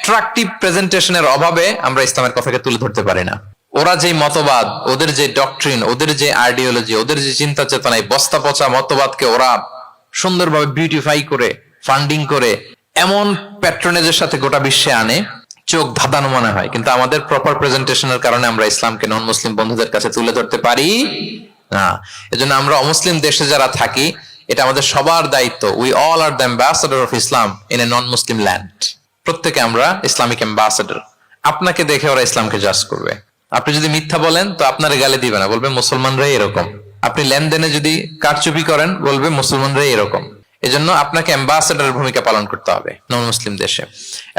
Attractive প্রেজেন্টেশনের অভাবে আমরা ইসলামের কথাকে তুলে ধরতে পারি না। ওরা যে মতবাদ, ওদের যে ডক্ট্রিন, ওদের যে আইডিওলজি, ওদের যে চিন্তা চেতনা, এই বস্তা পচা মতবাদকে ওরা সুন্দরভাবে বিউটিফাই করে, ফান্ডিং করে এমন প্যাট্রনেজের সাথে গোটা বিশ্বে আনে, চোখ ধাঁধানো মনে হয়। কিন্তু আমাদের প্রপার প্রেজেন্টেশনের কারণে আমরা ইসলামকে নন মুসলিম বন্ধুদের কাছে তুলে ধরতে পারি না। এজন্য আমরা অমুসলিম দেশে যারা থাকি, এটা আমাদের সবার দায়িত্ব। We all are the ambassador of Islam in a non Muslim land. প্রত্যেকে আমরা ইসলামিক অ্যাম্বাসেডর। আপনাকে দেখে ওরা ইসলামকে জাজ করবে। আপনি যদি মিথ্যা বলেন তো আপনার গালে দিবে না, বলবে মুসলমানরাই এরকম। আপনি লেনদেনে যদি কারচুপি করেন, বলবে মুসলমানরাই এরকম। এজন্য আপনাকে অ্যাম্বাসেডরের ভূমিকা পালন করতে হবে নন মুসলিম দেশে।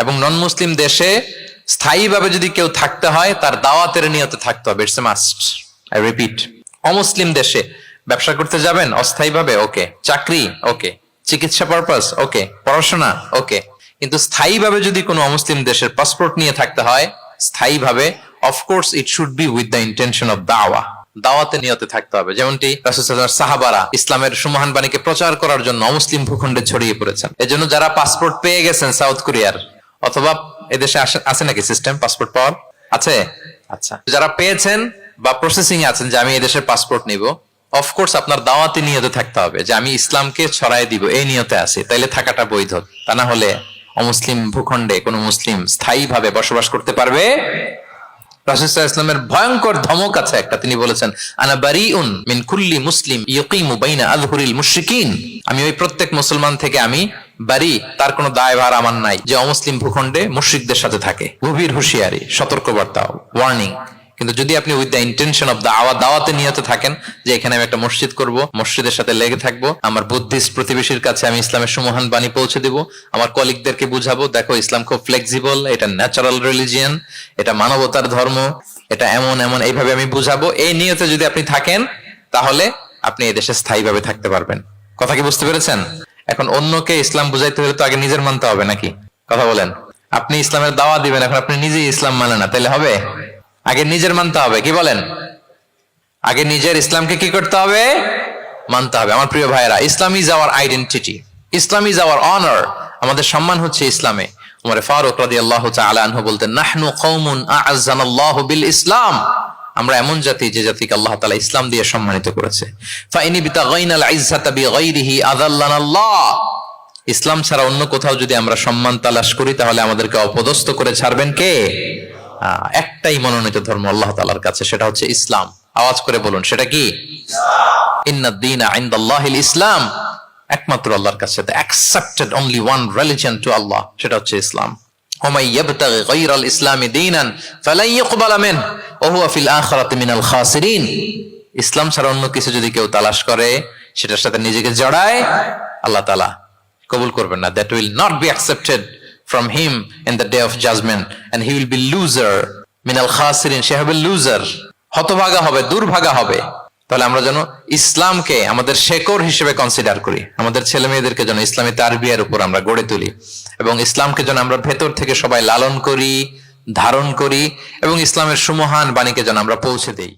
এবং নন মুসলিম দেশে স্থায়ীভাবে যদি কেউ থাকতে হয়, তার দাওয়াতের নিয়তে থাকতে হবে। It's a must, I repeat. অমুসলিম দেশে ব্যবসা করতে যাবেন অস্থায়ীভাবে, ওকে। চাকরি, ওকে। চিকিৎসা পারপাস, ওকে। পড়াশোনা, ওকে। কিন্তু স্থায়ীভাবে যদি কোনো অমুসলিম দেশের পাসপোর্ট নিয়ে থাকতে হয়, স্থায়ীভাবে, of course it should be with the intention of দাওয়া। দাওয়াতে নিয়তে থাকতে হবে। যেমনটি রাসূল সাল্লাল্লাহু আলাইহি ওয়াসাল্লাম সাহাবারা ইসলামের সুমহান বাণীকে প্রচার করার জন্য অমুসলিম ভূখণ্ডে ছড়িয়ে পড়েছেন। এজন্য যারা পাসপোর্ট পেয়ে গেছেন সাউথ কোরিয়ার, অথবা এদেশে আছে নাকি সিস্টেম পাসপোর্ট পাওয়ার? আছে? আচ্ছা, যারা পেয়েছেন বা প্রসেসিং এ আছেন যে আমি এদেশের পাসপোর্ট নিব, অফকোর্স আপনার দাওয়াতে নিয়তে থাকতে হবে যে আমি ইসলামকে ছড়াই দিব, এই নিয়তে আছি, তাইলে থাকাটা বৈধ। তা না হলে অমুসলিম ভূখণ্ডে কোন মুসলিম স্থায়ীভাবে বসবাস করতে পারবে? রাসূল সাল্লাল্লাহু আলাইহি ওয়াসাল্লামের ভয়ঙ্কর ধমক আছে একটা। তিনি বলেছেন, আনা বারিউন মিন কুল্লি মুসলিম ইয়াকিমু বাইনা আযহুরিল মুশরিকিন। আমি ওই প্রত্যেক মুসলমান থেকে আমি বারি, তার কোনো দায়ভার আমার নাই যে অমুসলিম ভূখণ্ডে মুশরিকদের সাথে থাকে। গভীর হুঁশিয়ারি, সতর্কবার্তা, ওয়ার্নিং। কিন্তু যদি আপনি উইথ দ্য ইন্টেনশন অফ দাওয়াতে নিয়তে থাকেন যে এখানে আমি একটা মসজিদ করব, মসজিদের সাথে লেগে থাকবো, আমার বুদ্ধিস্ট প্রতিবেশীর কাছে আমি ইসলামের সুমহান বাণী পৌঁছে দেব, আমার কলিগদেরকে বুঝাবো দেখো ইসলাম খুব ফ্লেক্সিবল, এটা ন্যাচারাল রিলিজিয়ান, এটা মানবতার ধর্ম, এটা এমন এমন, এইভাবে আমি বুঝাবো, এই নিয়তে যদি আপনি থাকেন, তাহলে আপনি এই দেশে স্থায়ীভাবে থাকতে পারবেন। কথা কি বুঝতে পেরেছেন? এখন অন্যকে ইসলাম বুঝাইতে হলে তো আগে নিজের মানতে হবে নাকি? কথা বলেন। আপনি ইসলামের দাওয়া দিবেন, এখন আপনি নিজেই ইসলাম মানে না, তাহলে হবে? আগে নিজের মানতে হবে, কি বলেন? আগে নিজের ইসলামকে কি করতে হবে? মানতে হবে। আমার প্রিয় ভাইয়েরা, Islam is our identity, Islam is our honour. আমাদের সম্মান হচ্ছে ইসলামে। ওমর ফারুক রাদিয়াল্লাহু তাআলা আনহু বলতেন, নাহনু কওমুন আ'আজ্জানাল্লাহু বিল ইসলাম। আমরা এমন জাতি যে জাতিকে আল্লাহ তাআলা ইসলাম দিয়ে সম্মানিত করেছে। ফাইনি বিতাগাইনাল ইজ্জাতা বিগাইরিহি আযাল্লানাল্লাহ। ইসলাম ছাড়া অন্য কোথাও যদি আমরা সম্মান তালাশ করি, তাহলে আমাদেরকে অপদস্থ করে ছাড়বেন কে? একটাই মনোনীত ধর্ম আল্লাহ তাআলার কাছে, সেটা হচ্ছে ইসলাম। আওয়াজ করে বলুন, সেটা কি? ইন্নাদ দীনা ইনদাল্লাহিল ইসলাম। একমাত্র আল্লাহর কাছে the accepted only one religion to Allah, সেটা হচ্ছে ইসলাম। ওমাই ইয়াবতাগি গায়রাল ইসলামি দীনান ফালান ইউকবালা মিনহু ওয়া হুয়া ফিল আখিরাতি মিনাল খাসিরিন। ইসলাম ছাড়া অন্য কিছু যদি কেউ তালাশ করে, সেটার সাথে নিজেকে জড়ায়, আল্লাহ তাআলা কবুল করবেন না। That will not be accepted from him in the day of judgment, and he will be loser minal khasirin. সে হবে লুজার, হতভাগা হবে, দুর্ভাগা হবে। তাহলে আমরা যেন ইসলামকে আমাদের শেকড় হিসেবে কনসিডার করি, আমাদের ছেলে মেয়েদেরকে যেন ইসলামী তারবিয়ার উপর আমরা গড়ে তুলি, এবং ইসলামকে যেন আমরা ভেতর থেকে সবাই লালন করি, ধারণ করি, এবং ইসলামের সুমহান বাণীকে যেন আমরা পৌঁছে দেই।